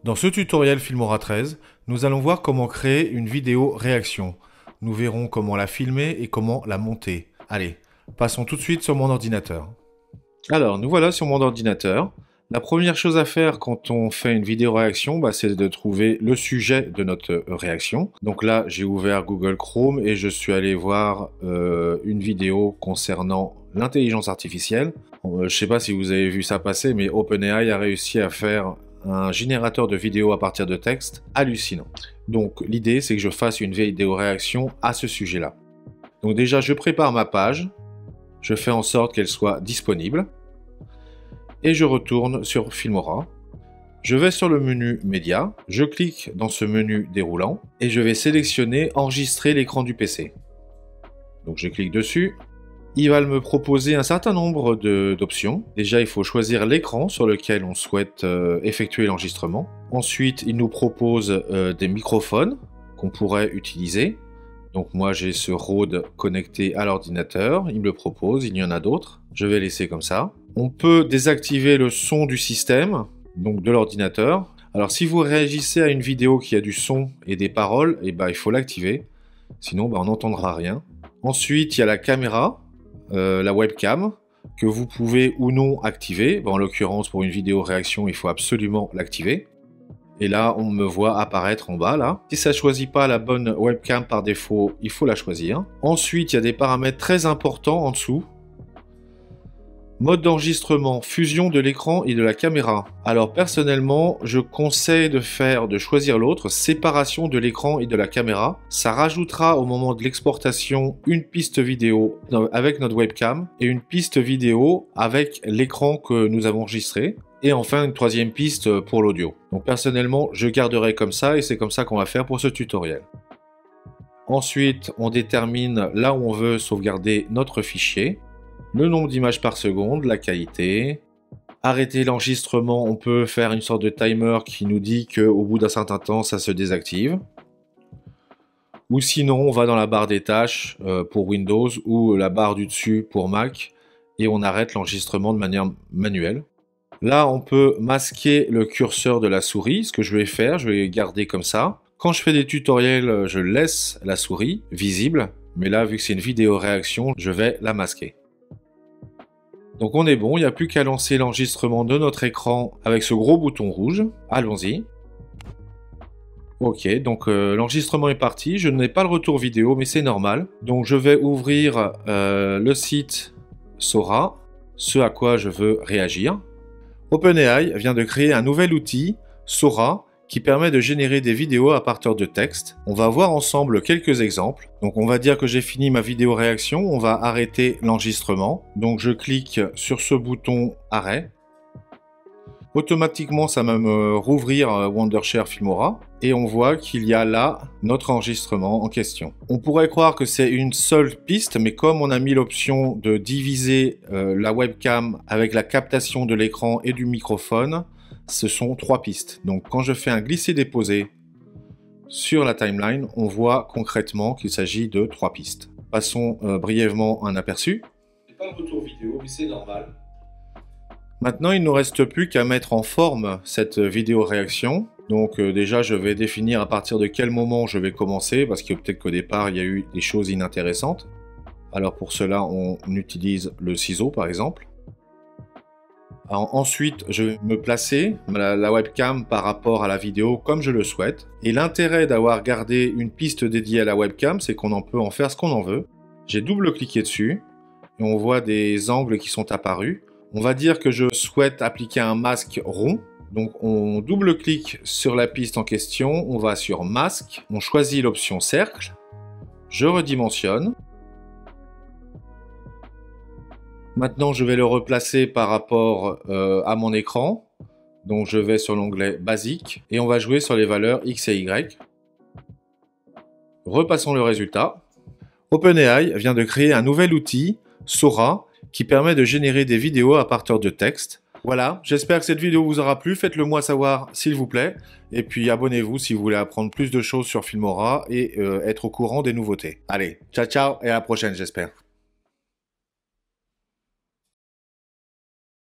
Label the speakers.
Speaker 1: Dans ce tutoriel Filmora 13, nous allons voir comment créer une vidéo réaction. Nous verrons comment la filmer et comment la monter. Allez, passons tout de suite sur mon ordinateur. Alors, nous voilà sur mon ordinateur. La première chose à faire quand on fait une vidéo réaction, c'est de trouver le sujet de notre réaction. Donc là, j'ai ouvert Google Chrome et je suis allé voir une vidéo concernant l'intelligence artificielle. Je ne sais pas si vous avez vu ça passer, mais OpenAI a réussi à faire un générateur de vidéos à partir de texte hallucinant. Donc l'idée, c'est que je fasse une vidéo réaction à ce sujet-là. Donc déjà, je prépare ma page, je fais en sorte qu'elle soit disponible. Et je retourne sur Filmora. Je vais sur le menu Média, je clique dans ce menu déroulant et je vais sélectionner Enregistrer l'écran du PC. Donc je clique dessus. Il va me proposer un certain nombre d'options. Déjà, il faut choisir l'écran sur lequel on souhaite effectuer l'enregistrement. Ensuite, il nous propose des microphones qu'on pourrait utiliser. Donc moi, j'ai ce Rode connecté à l'ordinateur. Il me le propose, il y en a d'autres. Je vais laisser comme ça. On peut désactiver le son du système, donc de l'ordinateur. Alors si vous réagissez à une vidéo qui a du son et des paroles, il faut l'activer. Sinon, on n'entendra rien. Ensuite, il y a la caméra. La webcam que vous pouvez ou non activer. En l'occurrence, pour une vidéo réaction, il faut absolument l'activer. Et là, on me voit apparaître en bas, là. Si ça ne choisit pas la bonne webcam par défaut, il faut la choisir. Ensuite, il y a des paramètres très importants en dessous. Mode d'enregistrement, fusion de l'écran et de la caméra. Alors personnellement, je conseille de choisir l'autre, séparation de l'écran et de la caméra. Ça rajoutera au moment de l'exportation une piste vidéo avec notre webcam et une piste vidéo avec l'écran que nous avons enregistré. Et enfin une troisième piste pour l'audio. Donc personnellement, je garderai comme ça et c'est comme ça qu'on va faire pour ce tutoriel. Ensuite, on détermine là où on veut sauvegarder notre fichier. Le nombre d'images par seconde, la qualité. Arrêter l'enregistrement, on peut faire une sorte de timer qui nous dit qu'au bout d'un certain temps, ça se désactive. Ou sinon, on va dans la barre des tâches pour Windows ou la barre du dessus pour Mac et on arrête l'enregistrement de manière manuelle. Là, on peut masquer le curseur de la souris. Ce que je vais faire, je vais garder comme ça. Quand je fais des tutoriels, je laisse la souris visible. Mais là, vu que c'est une vidéo réaction, je vais la masquer. Donc on est bon, il n'y a plus qu'à lancer l'enregistrement de notre écran avec ce gros bouton rouge. Allons-y. Ok, donc l'enregistrement est parti. Je n'ai pas le retour vidéo, mais c'est normal. Donc je vais ouvrir le site Sora, ce à quoi je veux réagir. OpenAI vient de créer un nouvel outil, Sora, qui permet de générer des vidéos à partir de texte. On va voir ensemble quelques exemples. Donc on va dire que j'ai fini ma vidéo réaction, on va arrêter l'enregistrement. Donc je clique sur ce bouton arrêt. Automatiquement ça va me rouvrir Wondershare Filmora et on voit qu'il y a là notre enregistrement en question. On pourrait croire que c'est une seule piste, mais comme on a mis l'option de diviser la webcam avec la captation de l'écran et du microphone, ce sont 3 pistes. Donc quand je fais un glisser-déposer sur la timeline, on voit concrètement qu'il s'agit de 3 pistes. Passons brièvement un aperçu. C'est pas le retour vidéo, mais c'est normal. Maintenant, il ne nous reste plus qu'à mettre en forme cette vidéo réaction. Donc déjà, je vais définir à partir de quel moment je vais commencer, parce que peut-être qu'au départ, il y a eu des choses inintéressantes. Alors pour cela, on utilise le ciseau, par exemple. Alors, ensuite, je vais me placer la webcam par rapport à la vidéo comme je le souhaite. Et l'intérêt d'avoir gardé une piste dédiée à la webcam, c'est qu'on peut en faire ce qu'on en veut. J'ai double-cliqué dessus et on voit des angles qui sont apparus. On va dire que je souhaite appliquer un masque rond. Donc on double-clique sur la piste en question, on va sur masque, on choisit l'option cercle, je redimensionne. Maintenant, je vais le replacer par rapport à mon écran. Donc, je vais sur l'onglet Basique et on va jouer sur les valeurs X et Y. Repassons le résultat. OpenAI vient de créer un nouvel outil, Sora, qui permet de générer des vidéos à partir de texte. Voilà, j'espère que cette vidéo vous aura plu. Faites-le moi savoir s'il vous plaît. Et puis, abonnez-vous si vous voulez apprendre plus de choses sur Filmora et être au courant des nouveautés. Allez, ciao ciao et à la prochaine, j'espère.